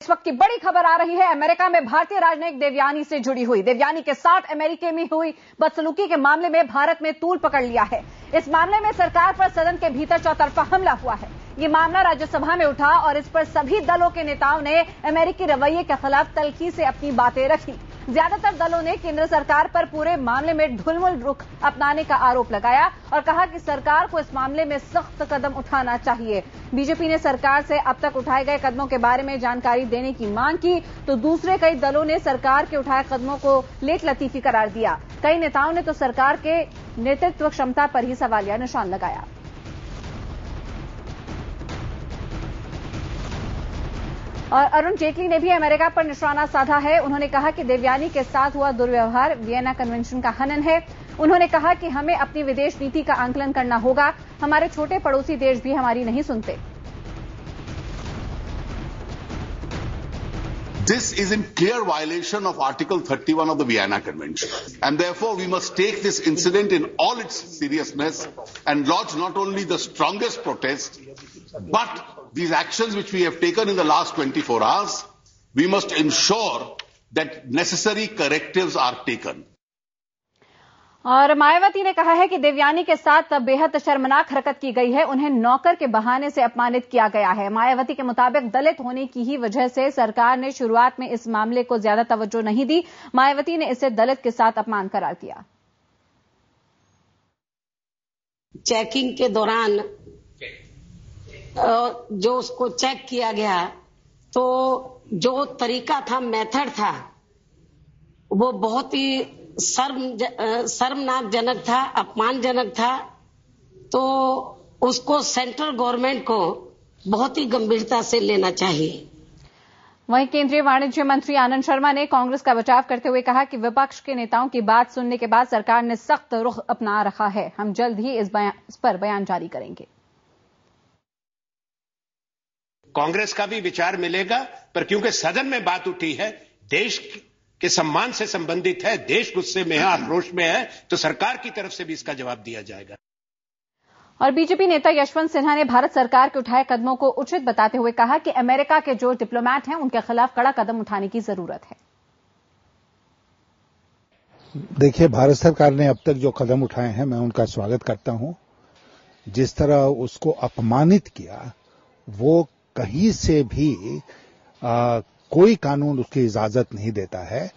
इस वक्त की बड़ी खबर आ रही है अमेरिका में भारतीय राजनयिक देवयानी से जुड़ी हुई। देवयानी के साथ अमेरिका में हुई बदसलूकी के मामले में भारत में तूल पकड़ लिया है। इस मामले में सरकार पर सदन के भीतर चौतरफा हमला हुआ है। ये मामला राज्यसभा में उठा और इस पर सभी दलों के नेताओं ने अमेरिकी रवैये के खिलाफ तल्खी से अपनी बातें रखी। ज्यादातर दलों ने केंद्र सरकार पर पूरे मामले में ढुलमुल रुख अपनाने का आरोप लगाया और कहा कि सरकार को इस मामले में सख्त कदम उठाना चाहिए। बीजेपी ने सरकार से अब तक उठाए गए कदमों के बारे में जानकारी देने की मांग की, तो दूसरे कई दलों ने सरकार के उठाए कदमों को लेट लतीफी करार दिया। कई नेताओं ने तो सरकार के नेतृत्व क्षमता पर ही सवालिया निशान लगाया। और अरुण जेटली ने भी अमेरिका पर निशाना साधा है। उन्होंने कहा कि देवयानी के साथ हुआ दुर्व्यवहार वियना कन्वेंशन का हनन है। उन्होंने कहा कि हमें अपनी विदेश नीति का आंकलन करना होगा। हमारे छोटे पड़ोसी देश भी हमारी नहीं सुनते। This is in clear violation of Article 31 of the Vienna Convention. And therefore, we must take this incident in all its seriousness and lodge not only the strongest protest, but these actions which we have taken in the last 24 hours, we must ensure that necessary correctives are taken. और मायावती ने कहा है कि देवयानी के साथ बेहद शर्मनाक हरकत की गई है। उन्हें नौकर के बहाने से अपमानित किया गया है। मायावती के मुताबिक दलित होने की ही वजह से सरकार ने शुरुआत में इस मामले को ज्यादा तवज्जो नहीं दी। मायावती ने इसे दलित के साथ अपमान करार दिया। चेकिंग के दौरान जो उसको चेक किया गया तो जो तरीका था, मेथड था, वो बहुत ही शर्मनाकजनक था, अपमानजनक था। तो उसको सेंट्रल गवर्नमेंट को बहुत ही गंभीरता से लेना चाहिए। वहीं केंद्रीय वाणिज्य मंत्री आनंद शर्मा ने कांग्रेस का बचाव करते हुए कहा कि विपक्ष के नेताओं की बात सुनने के बाद सरकार ने सख्त रुख अपना रखा है। हम जल्द ही इस पर बयान जारी करेंगे। कांग्रेस का भी विचार मिलेगा, पर क्योंकि सदन में बात उठी है, देश के सम्मान से संबंधित है, देश गुस्से में है, आक्रोश में है, तो सरकार की तरफ से भी इसका जवाब दिया जाएगा। और बीजेपी नेता यशवंत सिन्हा ने भारत सरकार के उठाए कदमों को उचित बताते हुए कहा कि अमेरिका के जो डिप्लोमैट हैं उनके खिलाफ कड़ा कदम उठाने की जरूरत है। देखिए, भारत सरकार ने अब तक जो कदम उठाए हैं मैं उनका स्वागत करता हूं। जिस तरह उसको अपमानित किया, वो कहीं से भी कोई कानून उसकी इजाजत नहीं देता है।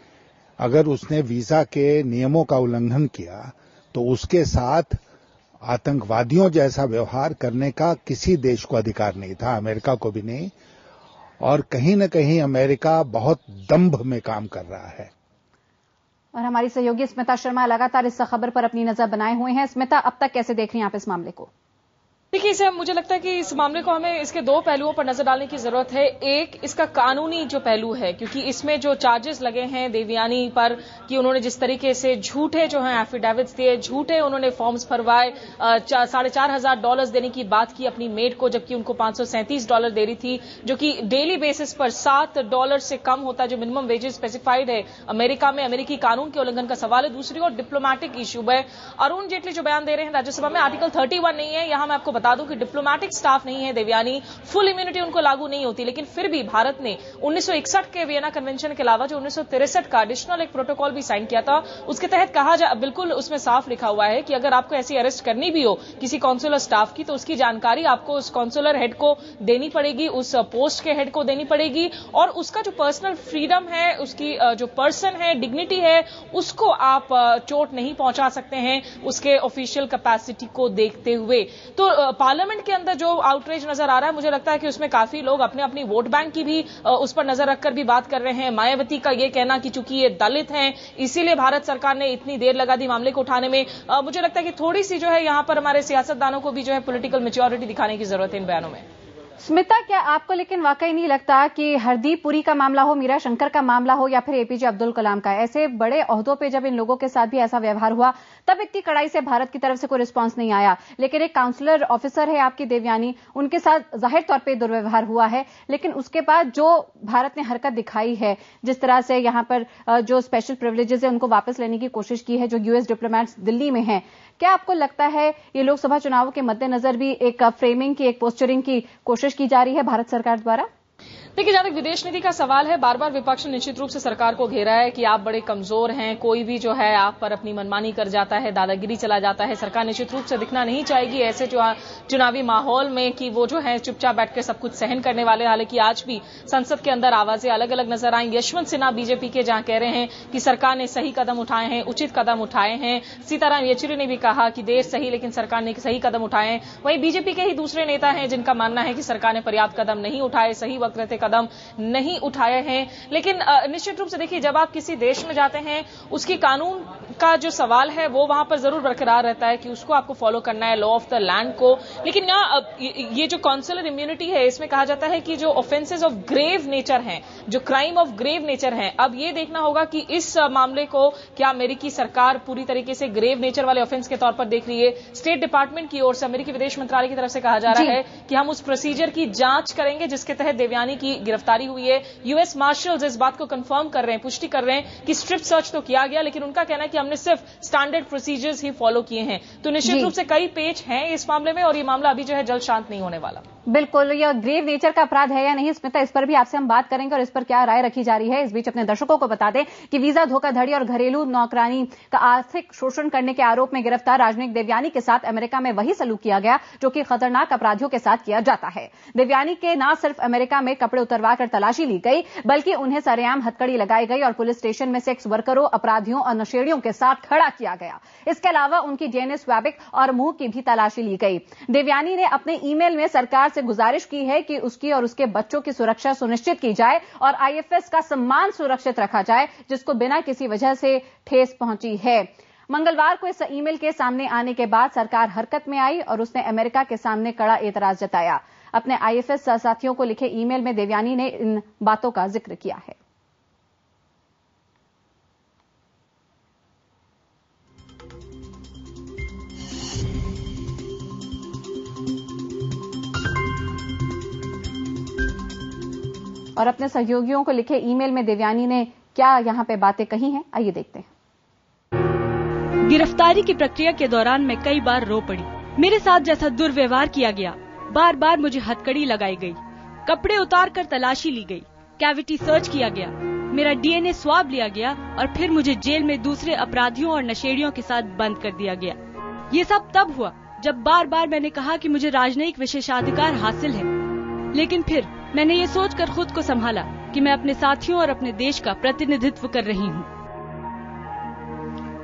अगर उसने वीजा के नियमों का उल्लंघन किया तो उसके साथ आतंकवादियों जैसा व्यवहार करने का किसी देश को अधिकार नहीं था, अमेरिका को भी नहीं। और कहीं न कहीं अमेरिका बहुत दंभ में काम कर रहा है। और हमारी सहयोगी स्मिता शर्मा लगातार इस खबर पर अपनी नजर बनाए हुए हैं। स्मिता, अब तक कैसे देख रही हैं आप इस मामले को? देखिए, इसे मुझे लगता है कि इस मामले को हमें इसके दो पहलुओं पर नजर डालने की जरूरत है। एक, इसका कानूनी जो पहलू है, क्योंकि इसमें जो चार्जेस लगे हैं देवयानी पर कि उन्होंने जिस तरीके से झूठे जो हैं एफिडेविट्स दिए, झूठे उन्होंने फॉर्म्स भरवाए, $4,500 देने की बात की अपनी मेड को, जबकि उनको $537 दे रही थी, जो कि डेली बेसिस पर $7 से कम होता है, जो मिनिमम वेजेस स्पेसिफाइड है अमेरिका में। अमेरिकी कानून के उल्लंघन का सवाल है। दूसरी ओर डिप्लोमैटिक इश्यू है। अरुण जेटली जो बयान दे रहे हैं राज्यसभा में, आर्टिकल 31 नहीं है। यहां मैं आपको बता दूं कि डिप्लोमैटिक स्टाफ नहीं है देवयानी, फुल इम्यूनिटी उनको लागू नहीं होती। लेकिन फिर भी भारत ने 1961 के वियना कन्वेंशन के अलावा जो 1963 का एडिशनल एक प्रोटोकॉल भी साइन किया था, उसके तहत कहा बिल्कुल उसमें साफ लिखा हुआ है कि अगर आपको ऐसी अरेस्ट करनी भी हो किसी कॉन्सुलर स्टाफ की, तो उसकी जानकारी आपको उस कॉन्सुलर हेड को देनी पड़ेगी, उस पोस्ट के हेड को देनी पड़ेगी। और उसका जो पर्सनल फ्रीडम है, उसकी जो पर्सन है, डिग्निटी है, उसको आप चोट नहीं पहुंचा सकते हैं उसके ऑफिशियल कैपेसिटी को देखते हुए। तो पार्लियामेंट के अंदर जो आउटरीच नजर आ रहा है, मुझे लगता है कि उसमें काफी लोग अपने अपनी वोट बैंक की भी उस पर नजर रखकर भी बात कर रहे हैं। मायावती का यह कहना कि चूंकि ये दलित हैं, इसीलिए भारत सरकार ने इतनी देर लगा दी मामले को उठाने में। मुझे लगता है कि थोड़ी सी जो है यहां पर हमारे सियासतदानों को भी जो है पॉलिटिकल मैच्योरिटी दिखाने की जरूरत है इन बयानों में। स्मिता, क्या आपको लेकिन वाकई नहीं लगता कि हरदीप पुरी का मामला हो, मीरा शंकर का मामला हो या फिर एपीजे अब्दुल कलाम का, ऐसे बड़े ओहदों पे जब इन लोगों के साथ भी ऐसा व्यवहार हुआ तब इतनी कड़ाई से भारत की तरफ से कोई रिस्पांस नहीं आया। लेकिन एक काउंसलर ऑफिसर है आपकी देवयानी, उनके साथ जाहिर तौर पर दुर्व्यवहार हुआ है, लेकिन उसके बाद जो भारत ने हरकत दिखाई है, जिस तरह से यहां पर जो स्पेशल प्रिविलेजेस है उनको वापस लेने की कोशिश की है, जो यूएस डिप्लोमैट्स दिल्ली में हैं, क्या आपको लगता है ये लोकसभा चुनावों के मद्देनजर भी एक फ्रेमिंग की, एक पोस्चरिंग की कोशिश की जा रही है भारत सरकार द्वारा? देखिए, जहां तक विदेश नीति का सवाल है, बार बार विपक्ष ने निश्चित रूप से सरकार को घेरा है कि आप बड़े कमजोर हैं, कोई भी जो है आप पर अपनी मनमानी कर जाता है, दादागिरी चला जाता है। सरकार निश्चित रूप से दिखना नहीं चाहेगी ऐसे चुनावी माहौल में कि वो जो है चुपचाप बैठकर सब कुछ सहन करने वाले। हालांकि आज भी संसद के अंदर आवाजें अलग अलग नजर आई। यशवंत सिन्हा बीजेपी के जहां कह रहे हैं कि सरकार ने सही कदम उठाए हैं, उचित कदम उठाए हैं। सीताराम येचुरी ने भी कहा कि देर सही लेकिन सरकार ने सही कदम उठाए हैं। वहीं बीजेपी के ही दूसरे नेता हैं जिनका मानना है कि सरकार ने पर्याप्त कदम नहीं उठाए, सही वक्त रहते कदम नहीं उठाए हैं। लेकिन निश्चित रूप से देखिए, जब आप किसी देश में जाते हैं उसकी कानून का जो सवाल है वो वहां पर जरूर बरकरार रहता है कि उसको आपको फॉलो करना है, लॉ ऑफ द लैंड को। लेकिन यहाँ ये जो कॉन्सुलर इम्यूनिटी है इसमें कहा जाता है कि जो ऑफेंसेस ऑफ ग्रेव नेचर हैं, जो क्राइम ऑफ ग्रेव नेचर हैं, अब ये देखना होगा कि इस मामले को क्या अमेरिकी सरकार पूरी तरीके से ग्रेव नेचर वाले ऑफेंस के तौर पर देख रही है। स्टेट डिपार्टमेंट की ओर से, अमेरिकी विदेश मंत्रालय की तरफ से कहा जा रहा है कि हम उस प्रोसीजर की जांच करेंगे जिसके तहत देवयानी की गिरफ्तारी हुई है। यूएस मार्शल्स इस बात को कंफर्म कर रहे हैं, पुष्टि कर रहे हैं कि स्ट्रिप सर्च तो किया गया, लेकिन उनका कहना है कि हमने सिर्फ स्टैंडर्ड प्रोसीजर्स ही फॉलो किए हैं। तो निश्चित रूप से कई पेच हैं इस मामले में और ये मामला अभी जो है जल्द शांत नहीं होने वाला। बिल्कुल, यह ग्रेव नेचर का अपराध है या नहीं स्मिता, इस पर भी आपसे हम बात करेंगे और इस पर क्या राय रखी जा रही है। इस बीच अपने दर्शकों को बता दें कि वीजा धोखाधड़ी और घरेलू नौकरानी का आर्थिक शोषण करने के आरोप में गिरफ्तार राजनयिक देवयानी के साथ अमेरिका में वही सलूक किया गया जो कि खतरनाक अपराधियों के साथ किया जाता है। देवयानी के न सिर्फ अमेरिका में कपड़े उतरवा कर तलाशी ली गई बल्कि उन्हें सरेआम हथकड़ी लगाई गई और पुलिस स्टेशन में सेक्स वर्करों, अपराधियों और नशेड़ियों के साथ खड़ा किया गया। इसके अलावा उनकी डीएनए स्वैबिक और मुंह की भी तलाशी ली गई। देवयानी ने अपने ईमेल में सरकार से गुजारिश की है कि उसकी और उसके बच्चों की सुरक्षा सुनिश्चित की जाए और आईएफएस का सम्मान सुरक्षित रखा जाए जिसको बिना किसी वजह से ठेस पहुंची है। मंगलवार को इस ईमेल के सामने आने के बाद सरकार हरकत में आई और उसने अमेरिका के सामने कड़ा एतराज जताया। अपने आईएफएस साथियों को लिखे ईमेल में देवयानी ने इन बातों का जिक्र किया है। और अपने सहयोगियों को लिखे ईमेल में देवयानी ने क्या यहां पे बातें कही हैं, आइए देखते हैं। गिरफ्तारी की प्रक्रिया के दौरान मैं कई बार रो पड़ी। मेरे साथ जैसा दुर्व्यवहार किया गया, बार बार मुझे हथकड़ी लगाई गई, कपड़े उतार कर तलाशी ली गई, कैविटी सर्च किया गया, मेरा डीएनए स्वाब लिया गया और फिर मुझे जेल में दूसरे अपराधियों और नशेड़ियों के साथ बंद कर दिया गया। ये सब तब हुआ जब बार बार मैंने कहा कि मुझे राजनयिक विशेषाधिकार हासिल है, लेकिन फिर मैंने ये सोचकर खुद को संभाला कि मैं अपने साथियों और अपने देश का प्रतिनिधित्व कर रही हूँ।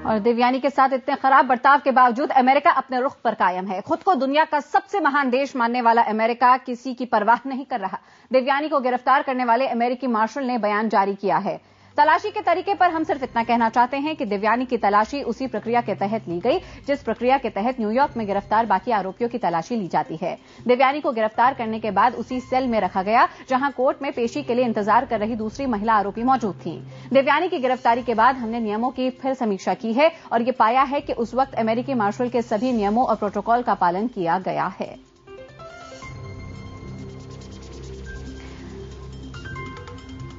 और देवयानी के साथ इतने खराब बर्ताव के बावजूद अमेरिका अपने रुख पर कायम है। खुद को दुनिया का सबसे महान देश मानने वाला अमेरिका किसी की परवाह नहीं कर रहा। देवयानी को गिरफ्तार करने वाले अमेरिकी मार्शल ने बयान जारी किया है। तलाशी के तरीके पर हम सिर्फ इतना कहना चाहते हैं कि देवयानी की तलाशी उसी प्रक्रिया के तहत ली गई जिस प्रक्रिया के तहत न्यूयॉर्क में गिरफ्तार बाकी आरोपियों की तलाशी ली जाती है। देवयानी को गिरफ्तार करने के बाद उसी सेल में रखा गया जहां कोर्ट में पेशी के लिए इंतजार कर रही दूसरी महिला आरोपी मौजूद थी। देवयानी की गिरफ्तारी के बाद हमने नियमों की फिर समीक्षा की है और ये पाया है कि उस वक्त अमेरिकी मार्शल के सभी नियमों और प्रोटोकॉल का पालन किया गया है।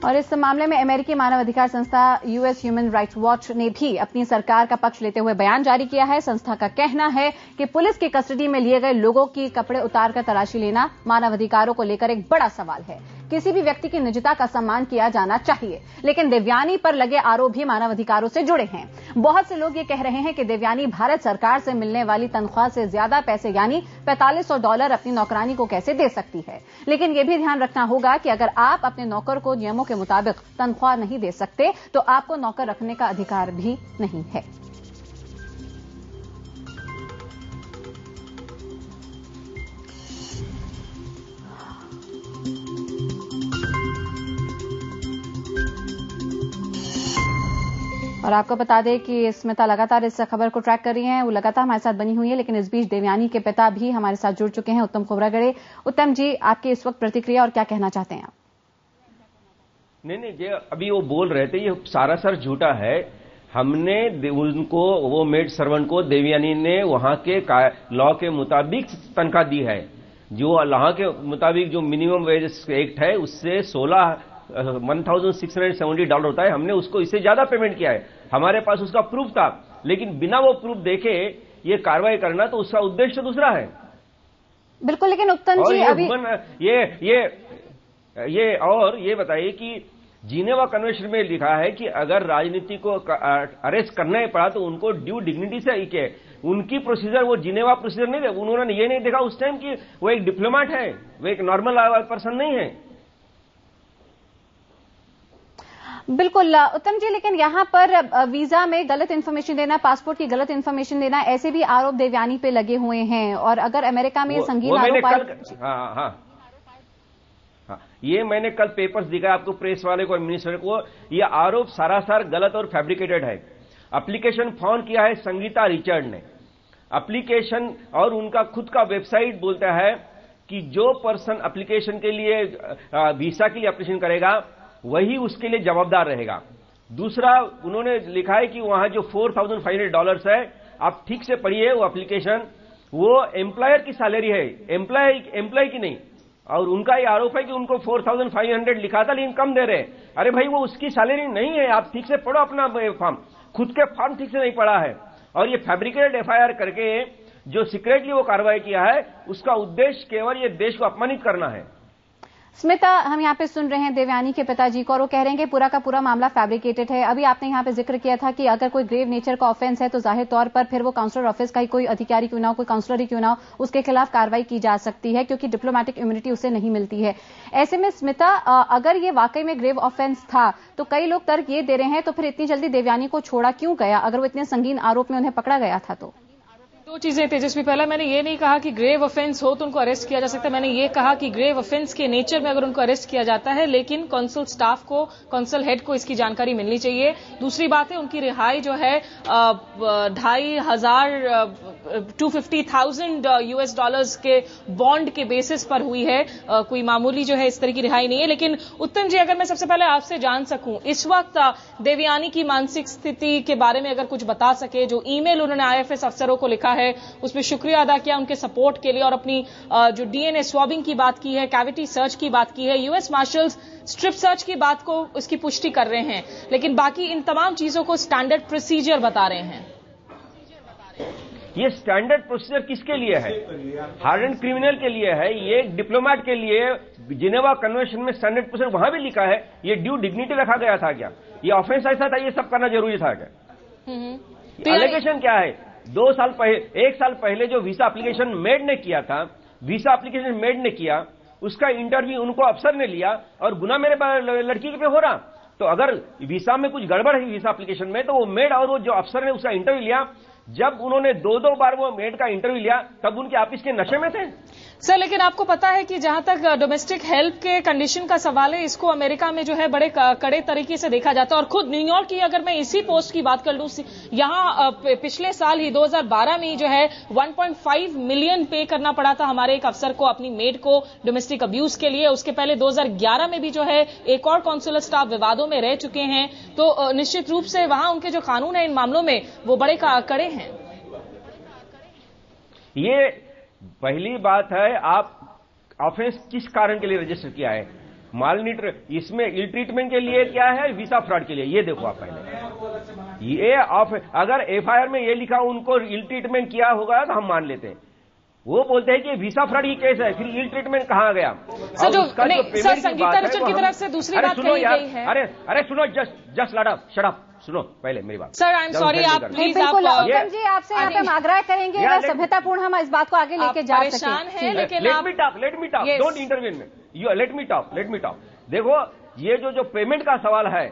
और इस मामले में अमेरिकी मानवाधिकार संस्था यूएस ह्यूमन राइट्स वॉच ने भी अपनी सरकार का पक्ष लेते हुए बयान जारी किया है। संस्था का कहना है कि पुलिस की कस्टडी में लिए गए लोगों की कपड़े उतारकर तलाशी लेना मानवाधिकारों को लेकर एक बड़ा सवाल है। किसी भी व्यक्ति की निजता का सम्मान किया जाना चाहिए, लेकिन देवयानी पर लगे आरोप भी मानवाधिकारों से जुड़े हैं। बहुत से लोग ये कह रहे हैं कि देवयानी भारत सरकार से मिलने वाली तनख्वाह से ज्यादा पैसे यानी $4500 अपनी नौकरानी को कैसे दे सकती है। लेकिन यह भी ध्यान रखना होगा कि अगर आप अपने नौकर को नियमों के मुताबिक तनख्वाह नहीं दे सकते तो आपको नौकर रखने का अधिकार भी नहीं है। और आपको बता दें कि स्मिता लगातार इस खबर को ट्रैक कर रही हैं, वो लगातार हमारे साथ बनी हुई है। लेकिन इस बीच देवयानी के पिता भी हमारे साथ जुड़ चुके हैं, उत्तम खोबरागड़े। उत्तम जी, आपकी इस वक्त प्रतिक्रिया और क्या कहना चाहते हैं आप? नहीं, ये अभी वो बोल रहे थे ये सारा सर झूठा है। हमने उनको, वो मेड सर्वेंट को देवयानी ने वहां के लॉ के मुताबिक तनख्वाह दी है। जो लॉ के मुताबिक जो मिनिमम वेज एक्ट है उससे $1,670 होता है। हमने उसको इससे ज्यादा पेमेंट किया है, हमारे पास उसका प्रूफ था। लेकिन बिना वो प्रूफ देखे ये कार्रवाई करना तो उसका उद्देश्य दूसरा है। बिल्कुल, लेकिन उत्तम जी अभी ये और ये बताइए कि जिनेवा कन्वेंशन में लिखा है कि अगर राजनीति को अरेस्ट करना ही पड़ा तो उनको ड्यू डिग्निटी से ही के उनकी प्रोसीजर वो जिनेवा प्रोसीजर नहीं देखा। उन्होंने ये नहीं देखा उस टाइम कि वो एक डिप्लोमेट है, वो एक नॉर्मल पर्सन नहीं है। बिल्कुल उत्तम जी, लेकिन यहाँ पर वीजा में गलत इंफॉर्मेशन देना, पासपोर्ट की गलत इंफॉर्मेशन देना, ऐसे भी आरोप देवयानी पे लगे हुए हैं। और अगर अमेरिका में ये संगीन आरोप ये मैंने कल पेपर्स दिखाया आपको, प्रेस वाले को, मिनिस्टर को। ये आरोप सरासर गलत और फैब्रिकेटेड है। एप्लीकेशन फाउंड किया है संगीता रिचर्ड ने एप्लीकेशन, और उनका खुद का वेबसाइट बोलता है कि जो पर्सन एप्लीकेशन के लिए वीसा के लिए एप्लीकेशन करेगा वही उसके लिए जवाबदार रहेगा। दूसरा उन्होंने लिखा है कि वहां जो $4,500 है, आप ठीक से पढ़िए वो एप्लीकेशन, वो एम्प्लॉयर की सैलरी है, एम्प्लॉय की नहीं। और उनका ये आरोप है कि उनको 4,500 लिखा था लेकिन कम दे रहे। अरे भाई वो उसकी सैलरी नहीं है, आप ठीक से पढ़ो अपना फॉर्म, खुद के फॉर्म ठीक से नहीं पढ़ा है। और ये फैब्रिकेटेड एफआईआर करके जो सीक्रेटली वो कार्रवाई किया है, उसका उद्देश्य केवल ये देश को अपमानित करना है। स्मिता, हम यहाँ पे सुन रहे हैं देवयानी के पिताजी को और वो कह रहे हैं कि पूरा का पूरा मामला फैब्रिकेटेड है। अभी आपने यहाँ पे जिक्र किया था कि अगर कोई ग्रेव नेचर का ऑफेंस है तो जाहिर तौर पर फिर वो काउंसलर ऑफिस का ही कोई अधिकारी क्यों ना हो, कोई काउंसलर ही क्यों ना हो, उसके खिलाफ कार्रवाई की जा सकती है क्योंकि डिप्लोमेटिक इम्यूनिटी उसे नहीं मिलती है। ऐसे में स्मिता, अगर ये वाकई में ग्रेव ऑफेंस था तो कई लोग तर्क ये दे रहे हैं तो फिर इतनी जल्दी देवयानी को छोड़ा क्यों गया, अगर वो इतने संगीन आरोप में उन्हें पकड़ा गया था तो? दो चीजें तेजस्वी, पहला मैंने ये नहीं कहा कि ग्रेव ऑफेंस हो तो उनको अरेस्ट किया जा सकता है। मैंने ये कहा कि ग्रेव ऑफेंस के नेचर में अगर उनको अरेस्ट किया जाता है, लेकिन कौंसल स्टाफ को, कौंसल हेड को इसकी जानकारी मिलनी चाहिए। दूसरी बात है उनकी रिहाई जो है $250,000 के बॉन्ड के बेसिस पर हुई है। कोई मामूली जो है इस तरह की रिहाई नहीं है। लेकिन उत्तम जी, अगर मैं सबसे पहले आपसे जान सकूं इस वक्त देवयानी की मानसिक स्थिति के बारे में अगर कुछ बता सके, जो ईमेल उन्होंने आईएफएस अफसरों को लिखा है उसमें शुक्रिया अदा किया उनके सपोर्ट के लिए, और अपनी जो डीएनए स्वैबिंग की बात की है, कैविटी सर्च की बात की है, यूएस मार्शल्स स्ट्रिप सर्च की बात को उसकी पुष्टि कर रहे हैं, लेकिन बाकी इन तमाम चीजों को स्टैंडर्ड प्रोसीजर बता रहे हैं। ये स्टैंडर्ड प्रोसीजर किसके लिए है? हार्डेंड क्रिमिनल के लिए है। ये डिप्लोमेट के लिए जिनेवा कन्वेंशन में स्टैंडर्ड प्रोसीजर वहां भी लिखा है। ये ड्यू डिग्निटी रखा गया था क्या? ये ऑफेंस ऐसा था, ये सब करना जरूरी था क्या? एलिगेशन क्या है? 1 साल पहले जो वीसा एप्लीकेशन मेड ने किया था, वीसा एप्लीकेशन मेड ने किया, उसका इंटरव्यू उनको अफसर ने लिया और गुना मेरे लड़की पे हो रहा। तो अगर वीसा में कुछ गड़बड़ है वीसा एप्लीकेशन में, तो वो मेड और वो जो अफसर ने उसका इंटरव्यू लिया, जब उन्होंने 2 बार वो मेड का इंटरव्यू लिया तब उनके ऑफिस के नशे में थे। सर, लेकिन आपको पता है कि जहां तक डोमेस्टिक हेल्प के कंडीशन का सवाल है, इसको अमेरिका में जो है बड़े कड़े तरीके से देखा जाता है। और खुद न्यूयॉर्क की अगर मैं इसी पोस्ट की बात कर लूं, यहां पिछले साल ही 2012 में जो है 1.5 मिलियन पे करना पड़ा था हमारे एक अफसर को अपनी मेड को डोमेस्टिक अब्यूज के लिए। उसके पहले 2011 में भी जो है एक और कॉन्सुलर स्टाफ विवादों में रह चुके हैं। तो निश्चित रूप से वहां उनके जो कानून है इन मामलों में वो बड़े कड़े हैं। ये पहली बात है, आप ऑफेंस किस कारण के लिए रजिस्टर किया है? इसमें इल ट्रीटमेंट के लिए क्या है, वीसा फ्रॉड के लिए? ये देखो आप पहले। ये अगर एफआईआर में ये लिखा उनको इल ट्रीटमेंट किया होगा तो हम मान लेते हैं। वो बोलते हैं कि वीसा फ्रॉड की केस है, फिर इल ट्रीटमेंट कहां गया? सर, संगीता रिचर्ड की तरफ से दूसरी बात कही गई है। अरे सुनो, जस्ट शट अप, सुनो पहले मेरी बात। सर, आई एम सॉरी, आप प्लीज उत्तम जी आपसे यहाँ पे हम आग्रह करेंगे अगर सभ्यतापूर्ण हम इस बात को आगे लेके जा सकें। लेकिन let me talk, don't intervene में, लेट मी टॉक। देखो, ये जो पेमेंट का सवाल है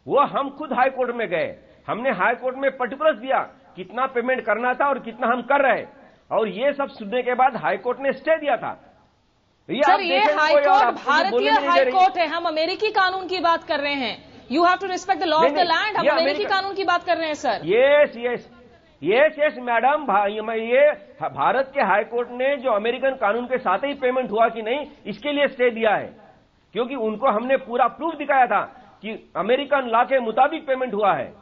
वो हम खुद हाई कोर्ट में गए, हमने हाई कोर्ट में पर्टिकुलर्स दिया कितना पेमेंट करना था और कितना हम कर रहे, और ये सब सुनने के बाद हाई कोर्ट ने स्टे दिया था। सर, ये हाई कोर्ट भारतीय हाई कोर्ट है, हम अमेरिकी कानून की बात कर रहे हैं। You have to respect the law of the land. हम अमेरिकी कानून की बात कर रहे हैं सर। यस मैडम, ये भारत के हाई कोर्ट ने जो अमेरिकन कानून के साथ ही पेमेंट हुआ कि नहीं, इसके लिए स्टे दिया है, क्योंकि उनको हमने पूरा प्रूफ दिखाया था कि अमेरिकन लॉ के मुताबिक पेमेंट हुआ है।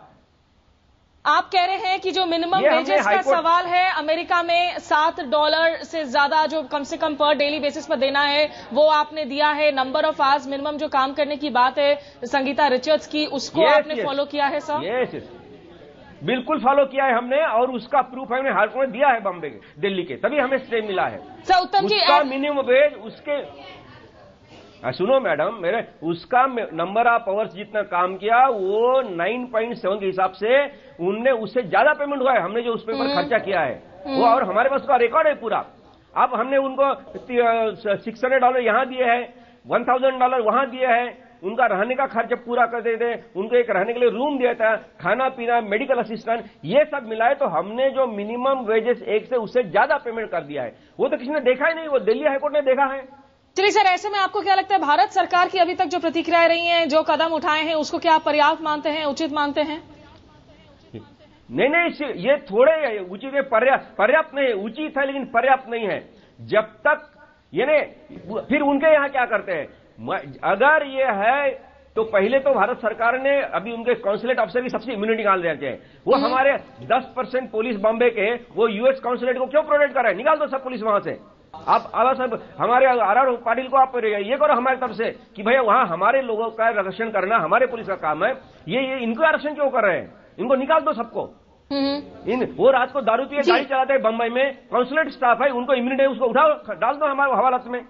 आप कह रहे हैं कि जो मिनिमम वेजेस का सवाल है अमेरिका में $7 से ज्यादा जो कम से कम पर डेली बेसिस पर देना है वो आपने दिया है। नंबर ऑफ आवर्स मिनिमम जो काम करने की बात है संगीता रिचर्ड्स की, उसको आपने फॉलो किया है सर? यस, बिल्कुल फॉलो किया है हमने, और उसका प्रूफ हमने हाई कोर्ट में दिया है बॉम्बे के, दिल्ली के, तभी हमें स्टे मिला है। सर, उत्तम जी, उसका मिनिमम वेज उसके सुनो मैडम, मेरे उसका नंबर ऑफ आवर्स जितना काम किया वो 9.7 के हिसाब से उनने उससे ज्यादा पेमेंट हुआ है हमने जो उस पे खर्चा किया है वो, और हमारे पास उसका रिकॉर्ड है पूरा। अब हमने उनको $600 यहां दिए हैं, $1,000 वहां दिए हैं, उनका रहने का खर्च पूरा कर देते, उनको एक रहने के लिए रूम दिया था, खाना पीना, मेडिकल असिस्टेंट, ये सब मिलाए तो हमने जो मिनिमम वेजेस एक से उससे ज्यादा पेमेंट कर दिया है। वो तो किसी ने देखा ही नहीं, वो दिल्ली हाईकोर्ट ने देखा है। चलिए सर, ऐसे में आपको क्या लगता है भारत सरकार की अभी तक जो प्रतिक्रियाएं रही हैं, जो कदम उठाए हैं, उसको क्या आप पर्याप्त मानते हैं, उचित मानते हैं? नहीं, ये थोड़े उचित है, पर्याप्त नहीं है, उचित है लेकिन पर्याप्त नहीं है। जब तक ये नहीं, फिर उनके यहां क्या करते हैं, अगर ये है तो पहले तो भारत सरकार ने अभी उनके कॉन्सुलेट अफसर की सबसे इम्यूनिटी निकाल देना चाहिए। वो हमारे 10% पुलिस बॉम्बे के वो यूएस कॉन्सुलेट को क्यों प्रोटेक्ट कर रहे हैं, निकाल दो सब पुलिस वहां से। आप साहब हमारे आर पाटिल को आप ये करो हमारी तरफ से कि भैया वहां हमारे लोगों का रक्षण करना हमारे पुलिस का काम है, ये इनको आरक्षण क्यों कर रहे हैं, इनको निकाल दो सबको। वो रात को दारू पिए गाड़ी चलाते हैं बम्बई में, कॉन्सुलेट स्टाफ है, उनको इम्यूनिटी उसको उठाओ, डाल दो हमारे हवालात में।